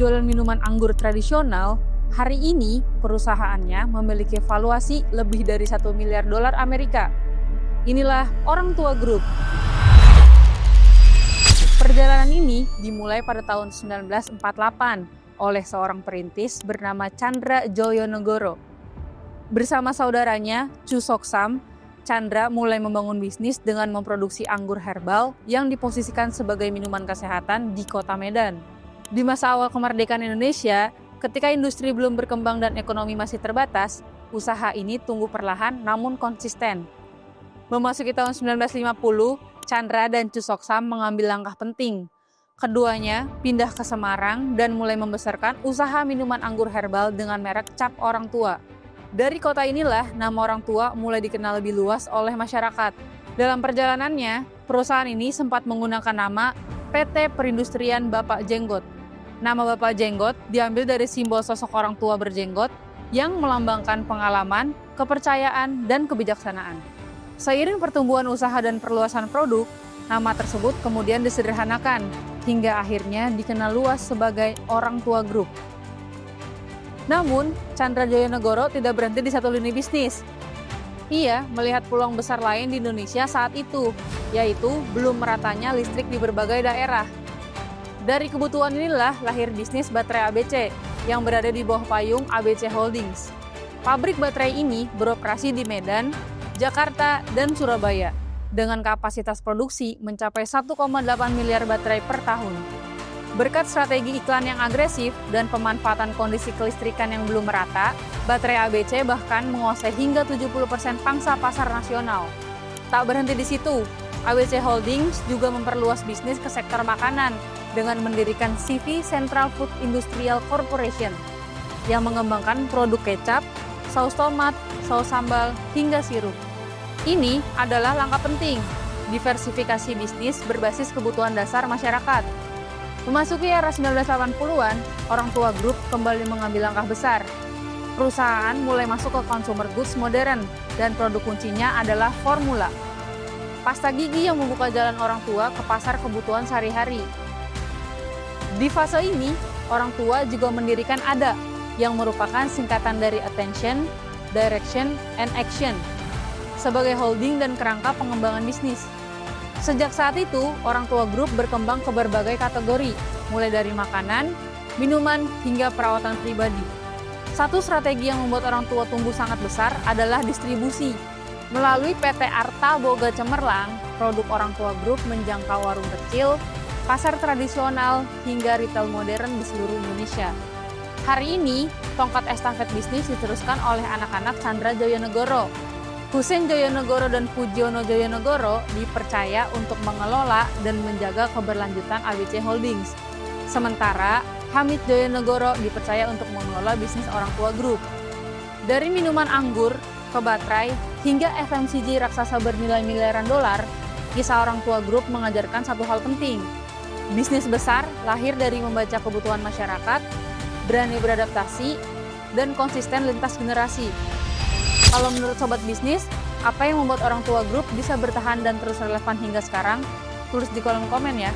berjualan minuman anggur tradisional, hari ini perusahaannya memiliki valuasi lebih dari 1 miliar dolar Amerika. Inilah Orang Tua Group. Perjalanan ini dimulai pada tahun 1948 oleh seorang perintis bernama Chandra Joyonegoro. Bersama saudaranya, Chu Soksam, Chandra mulai membangun bisnis dengan memproduksi anggur herbal yang diposisikan sebagai minuman kesehatan di kota Medan. Di masa awal kemerdekaan Indonesia, ketika industri belum berkembang dan ekonomi masih terbatas, usaha ini tumbuh perlahan namun konsisten. Memasuki tahun 1950, Chandra dan Chu Soksam mengambil langkah penting. Keduanya pindah ke Semarang dan mulai membesarkan usaha minuman anggur herbal dengan merek Cap Orang Tua. Dari kota inilah nama Orang Tua mulai dikenal lebih luas oleh masyarakat. Dalam perjalanannya, perusahaan ini sempat menggunakan nama PT Perindustrian Bapak Jenggot. Nama Bapak Jenggot diambil dari simbol sosok orang tua berjenggot yang melambangkan pengalaman, kepercayaan, dan kebijaksanaan. Seiring pertumbuhan usaha dan perluasan produk, nama tersebut kemudian disederhanakan hingga akhirnya dikenal luas sebagai Orang Tua Group. Namun, Chandra Joyonegoro tidak berhenti di satu lini bisnis. Ia melihat peluang besar lain di Indonesia saat itu, yaitu belum meratanya listrik di berbagai daerah. Dari kebutuhan inilah lahir bisnis baterai ABC yang berada di bawah payung ABC Holdings. Pabrik baterai ini beroperasi di Medan, Jakarta, dan Surabaya dengan kapasitas produksi mencapai 1,8 miliar baterai per tahun. Berkat strategi iklan yang agresif dan pemanfaatan kondisi kelistrikan yang belum merata, baterai ABC bahkan menguasai hingga 70% pangsa pasar nasional. Tak berhenti di situ, ABC Holdings juga memperluas bisnis ke sektor makanan dengan mendirikan CV Central Food Industrial Corporation yang mengembangkan produk kecap, saus tomat, saus sambal, hingga sirup. Ini adalah langkah penting, diversifikasi bisnis berbasis kebutuhan dasar masyarakat. Memasuki era 1980-an, Orang Tua Group kembali mengambil langkah besar. Perusahaan mulai masuk ke consumer goods modern dan produk kuncinya adalah formula. Pasta gigi yang membuka jalan orang tua ke pasar kebutuhan sehari-hari. Di fase ini, Orang Tua juga mendirikan ADA yang merupakan singkatan dari Attention, Direction, and Action sebagai holding dan kerangka pengembangan bisnis. Sejak saat itu, Orang Tua Group berkembang ke berbagai kategori, mulai dari makanan, minuman, hingga perawatan pribadi. Satu strategi yang membuat Orang Tua tumbuh sangat besar adalah distribusi. Melalui PT Arta Boga Cemerlang, produk Orang Tua Group menjangkau warung kecil, pasar tradisional, hingga retail modern di seluruh Indonesia. Hari ini, tongkat estafet bisnis diteruskan oleh anak-anak Chandra Joyonegoro. Hussein Joyonegoro dan Pujiono Joyonegoro dipercaya untuk mengelola dan menjaga keberlanjutan ABC Holdings. Sementara, Hamid Joyonegoro dipercaya untuk mengelola bisnis Orang Tua Group. Dari minuman anggur, ke baterai, hingga FMCG raksasa bernilai miliaran dolar, kisah Orang Tua Group mengajarkan satu hal penting. Bisnis besar lahir dari membaca kebutuhan masyarakat, berani beradaptasi, dan konsisten lintas generasi. Kalau menurut Sobat Bisnis, apa yang membuat Orang Tua Group bisa bertahan dan terus relevan hingga sekarang? Tulis di kolom komen ya.